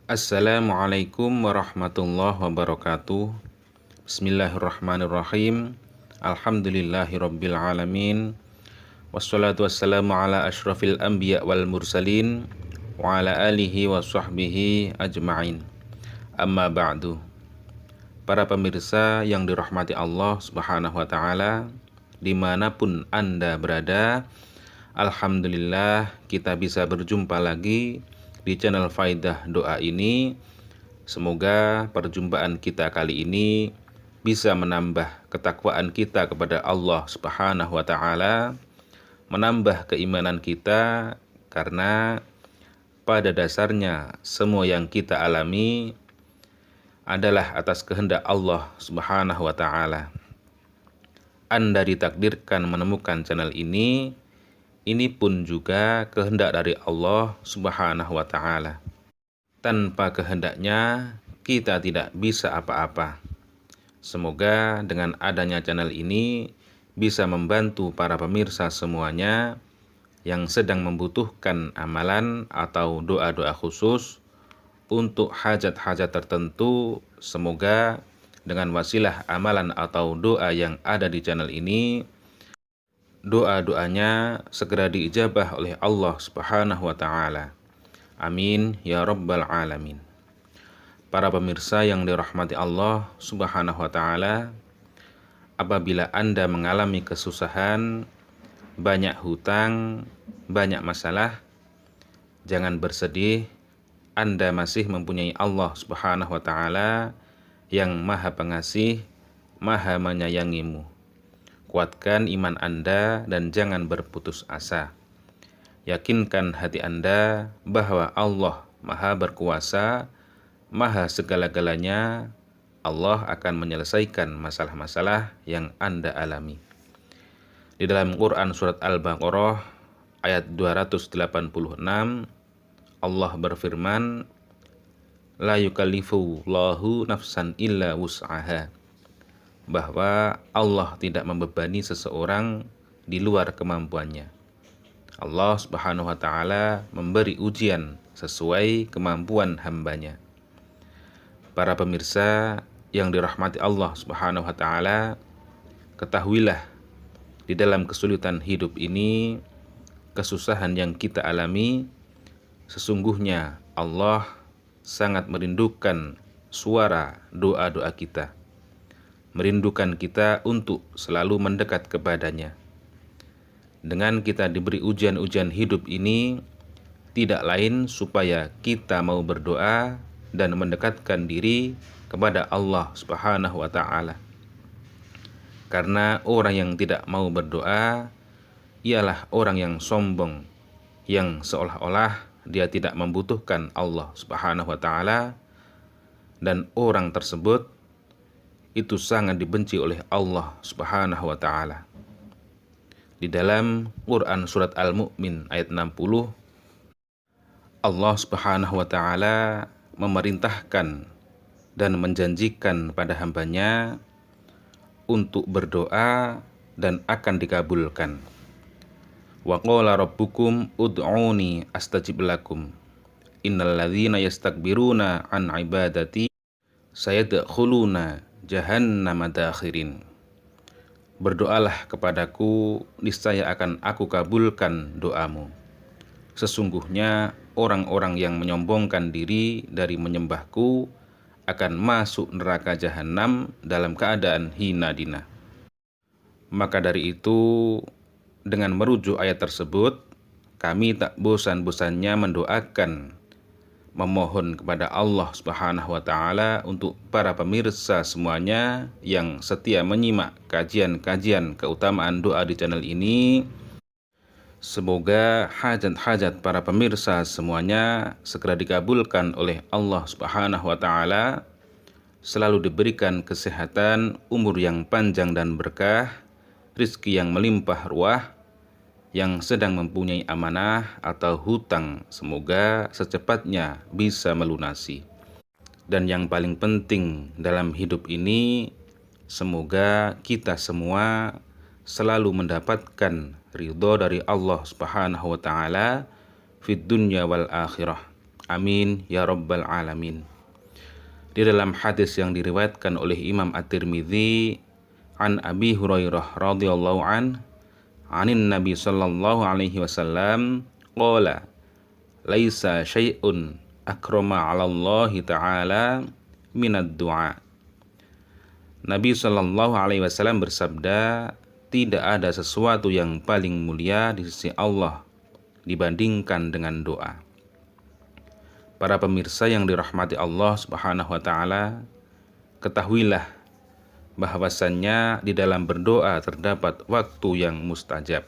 Assalamualaikum warahmatullahi wabarakatuh. Bismillahirrahmanirrahim. Alhamdulillahirabbil alamin. Wassalatu wassalamu ala asyrafil anbiya wal mursalin wa ala alihi wa sahbihi ajma'in. Amma ba'du. Para pemirsa yang dirahmati Allah Subhanahu wa taala, dimanapun Anda berada, alhamdulillah kita bisa berjumpa lagi di channel Faidah Doa ini. Semoga perjumpaan kita kali ini bisa menambah ketakwaan kita kepada Allah Subhanahu wa taala, menambah keimanan kita, karena pada dasarnya semua yang kita alami adalah atas kehendak Allah Subhanahu wa taala. Anda ditakdirkan menemukan channel ini pun juga kehendak dari Allah Subhanahu wa taala. Tanpa kehendaknya kita tidak bisa apa-apa. Semoga dengan adanya channel ini bisa membantu para pemirsa semuanya yang sedang membutuhkan amalan atau doa-doa khusus untuk hajat-hajat tertentu. Semoga dengan wasilah amalan atau doa yang ada di channel ini, doa-doanya segera diijabah oleh Allah Subhanahu wa taala. Amin ya rabbal alamin. Para pemirsa yang dirahmati Allah Subhanahu wa taala, apabila Anda mengalami kesusahan, banyak hutang, banyak masalah, jangan bersedih. Anda masih mempunyai Allah Subhanahu wa taala yang Maha Pengasih, Maha menyayangimu. Kuatkan iman Anda dan jangan berputus asa. Yakinkan hati Anda bahwa Allah Maha berkuasa, Maha segala-galanya. Allah akan menyelesaikan masalah-masalah yang Anda alami. Di dalam Quran surat Al-Baqarah ayat 286, Allah berfirman, la yukallifullahu nafsan illa wus'aha, bahwa Allah tidak membebani seseorang di luar kemampuannya. Allah Subhanahu wa taala memberi ujian sesuai kemampuan hambanya. Para pemirsa yang dirahmati Allah Subhanahu wa taala, ketahuilah di dalam kesulitan hidup ini, kesusahan yang kita alami, sesungguhnya Allah sangat merindukan suara doa-doa kita, merindukan kita untuk selalu mendekat kepadanya. Dengan kita diberi ujian-ujian hidup ini, tidak lain supaya kita mau berdoa dan mendekatkan diri kepada Allah Subhanahu wa taala. Karena orang yang tidak mau berdoa ialah orang yang sombong, yang seolah-olah dia tidak membutuhkan Allah Subhanahu wa taala, dan orang tersebut itu sangat dibenci oleh Allah Subhanahu wa taala. Di dalam Quran surat Al-Mu'min ayat 60, Allah Subhanahu wa taala memerintahkan dan menjanjikan pada hambanya untuk berdoa dan akan dikabulkan. Wa qala rabbukum ud'uni astajib lakum innal ladzina yastakbiruna an ibadati sayadkhuluna jahannama dakhirin. Berdoalah kepadaku, niscaya akan aku kabulkan doamu. Sesungguhnya orang-orang yang menyombongkan diri dari menyembahku akan masuk neraka jahanam dalam keadaan hina dina. Maka dari itu, dengan merujuk ayat tersebut, kami tak bosan-bosannya mendoakan, memohon kepada Allah Subhanahu wa taala untuk para pemirsa semuanya yang setia menyimak kajian-kajian keutamaan doa di channel ini. Semoga hajat-hajat para pemirsa semuanya segera dikabulkan oleh Allah Subhanahu wa taala, selalu diberikan kesehatan, umur yang panjang dan berkah, rizki yang melimpah ruah. Yang sedang mempunyai amanah atau hutang, semoga secepatnya bisa melunasi. Dan yang paling penting dalam hidup ini, semoga kita semua selalu mendapatkan ridho dari Allah Subhanahu wa taala fid dunya wal akhirah. Amin ya rabbal alamin. Di dalam hadis yang diriwayatkan oleh Imam At-Tirmidzi an Abi Hurairah radhiyallahu anin Nabi sallallahu alaihi wasallam qala laisa syai'un akrama 'ala Allah taala minad du'a. Nabi sallallahu alaihi wasallam bersabda, tidak ada sesuatu yang paling mulia di sisi Allah dibandingkan dengan doa. Para pemirsa yang dirahmati Allah Subhanahu wa taala, ketahuilah bahwasannya di dalam berdoa terdapat waktu yang mustajab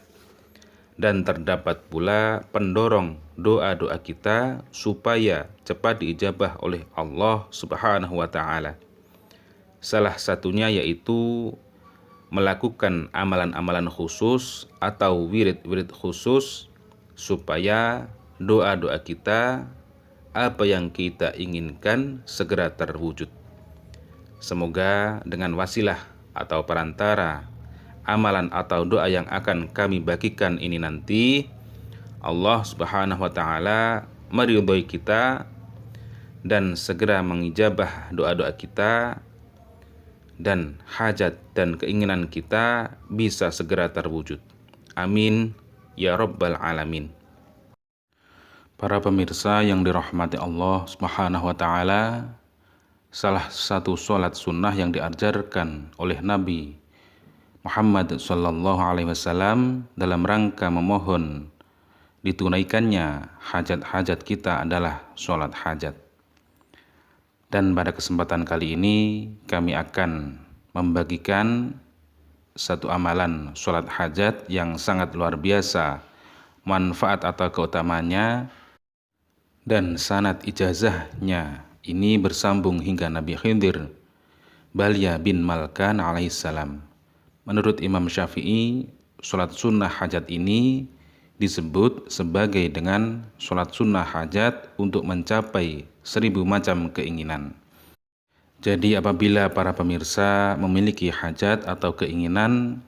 dan terdapat pula pendorong doa-doa kita supaya cepat diijabah oleh Allah Subhanahu wa taala. Salah satunya yaitu melakukan amalan-amalan khusus atau wirid-wirid khusus supaya doa-doa kita, apa yang kita inginkan segera terwujud. Semoga dengan wasilah atau perantara amalan atau doa yang akan kami bagikan ini nanti, Allah Subhanahu wa taala meridhoi kita dan segera mengijabah doa-doa kita, dan hajat dan keinginan kita bisa segera terwujud. Amin ya rabbal alamin. Para pemirsa yang dirahmati Allah Subhanahu wa taala, salah satu sholat sunnah yang diajarkan oleh Nabi Muhammad sallallahu alaihi wasallam dalam rangka memohon ditunaikannya hajat-hajat kita adalah sholat hajat. Dan pada kesempatan kali ini kami akan membagikan satu amalan sholat hajat yang sangat luar biasa manfaat atau keutamanya, dan sanad ijazahnya ini bersambung hingga Nabi Khidir Balya bin Malkan alaihissalam. Menurut Imam Syafi'i, sholat sunnah hajat ini disebut sebagai dengan sholat sunnah hajat untuk mencapai 1000 macam keinginan. Jadi apabila para pemirsa memiliki hajat atau keinginan,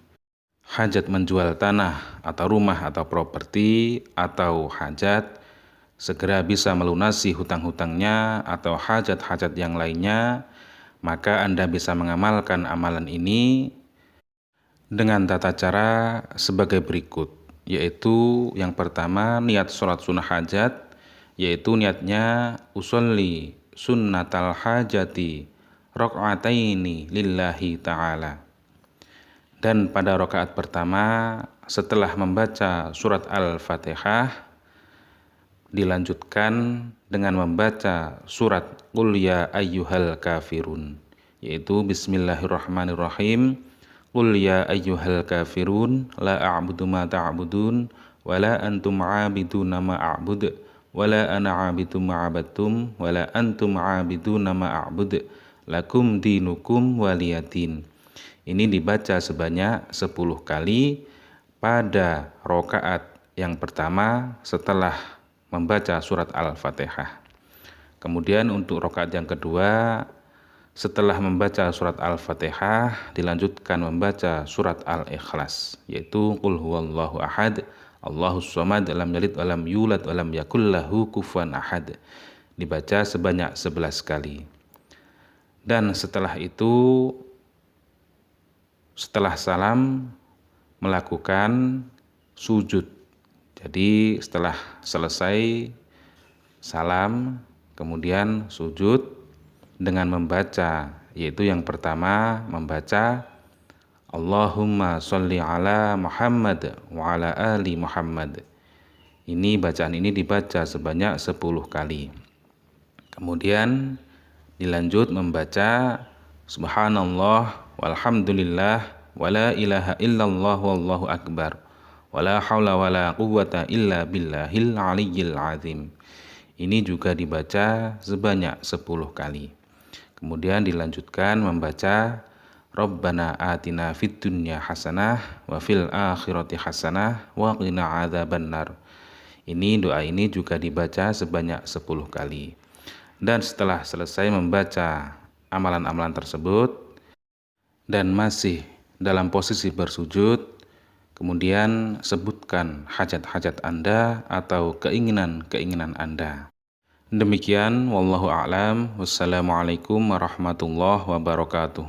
hajat menjual tanah atau rumah atau properti, atau hajat segera bisa melunasi hutang-hutangnya atau hajat-hajat yang lainnya, maka Anda bisa mengamalkan amalan ini dengan tata cara sebagai berikut, yaitu yang pertama niat sholat sunnah hajat, yaitu niatnya usolli sunnatal hajati raq'ataini lillahi ta'ala. Dan pada rakaat pertama setelah membaca surat Al-Fatihah dilanjutkan dengan membaca surat Qul ya ayyuhal kafirun, yaitu bismillahirrahmanirrahim. Qul ya ayyuhal kafirun la a'budu ma ta'budun wa la antum 'abiduna ma a'bud wa la ana 'abidu ma 'abadtum wa la antum 'abiduna ma a'bud lakum dinukum waliyadin. Ini dibaca sebanyak 10 kali pada rakaat yang pertama setelah membaca surat Al-Fatihah. Kemudian untuk rakaat yang kedua setelah membaca surat Al-Fatihah dilanjutkan membaca surat Al-Ikhlas, yaitu Qul huwallahu ahad, Allahus samad, lam yalid wa lam yulad wa lam yakul lahu kufuwan ahad. Dibaca sebanyak 11 kali. Dan setelah itu, setelah salam, melakukan sujud. Jadi setelah selesai salam, kemudian sujud dengan membaca, yaitu yang pertama membaca Allahumma sholli ala Muhammad wa ala ali Muhammad. Ini bacaan ini dibaca sebanyak 10 kali. Kemudian dilanjut membaca subhanallah walhamdulillah wala ilaha illallah wallahu akbar wala haula wala quwwata illa billahil aliyyil azim. Ini juga dibaca sebanyak 10 kali. Kemudian dilanjutkan membaca Rabbana atina fid dunya hasanah wa fil akhirati hasanah wa qina adzabannar. Ini doa ini juga dibaca sebanyak 10 kali. Dan setelah selesai membaca amalan-amalan tersebut dan masih dalam posisi bersujud, Kemudian sebutkan hajat-hajat Anda atau keinginan-keinginan Anda. Demikian, wallahu a'lam. Wassalamualaikum warahmatullahi wabarakatuh.